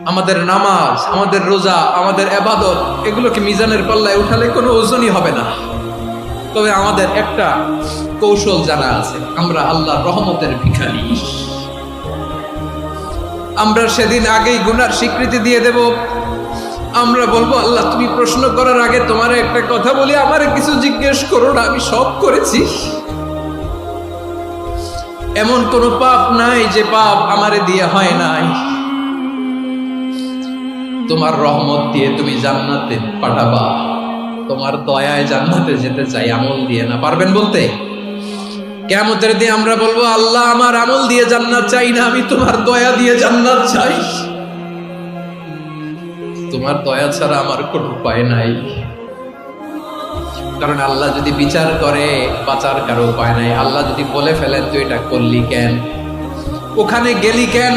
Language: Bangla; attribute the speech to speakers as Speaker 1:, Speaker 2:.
Speaker 1: আমাদের নামাজ, আমাদের রোজা, আমাদের ইবাদত, এগুলোকে মিজানের পাল্লায় উঠালে কোনো ওজনই হবে না। তবে আমাদের একটা কৌশল জানা আছে, আমরা আল্লাহর রহমতের ভিখারি। আমরা সেদিন আগেই গুনার স্বীকৃতি দিয়ে দেব। আমরা বলবো, আল্লাহ তুমি প্রশ্ন করার আগে তোমার একটা কথা বলি, আমারে কিছু জিজ্ঞেস করো না, আমি সব করেছি। এমন কোন পাপ নাই যে পাপ আমারে দিয়ে হয় নাই। তোমার রহমত দিয়ে তুমি জান্নাতে পাঠাবা, তোমার দয়ায় জান্নাতে যেতে চাই, আমল দিয়ে না। পারবেন বলতে? কিয়ামতের দিন আমরা বলবো, আল্লাহ আমার আমল দিয়ে জান্নাত চাই না, আমি তোমার দয়া দিয়ে জান্নাত চাই। তোমার দয়া ছাড়া আমার কোনো উপায় নাই। কারণ আল্লাহ যদি বিচার করে, বাঁচার কারো উপায় নাই। আল্লাহ যদি বলে ফেলেন তুই এটা করলি কেন, ওখানে গেলি কেন,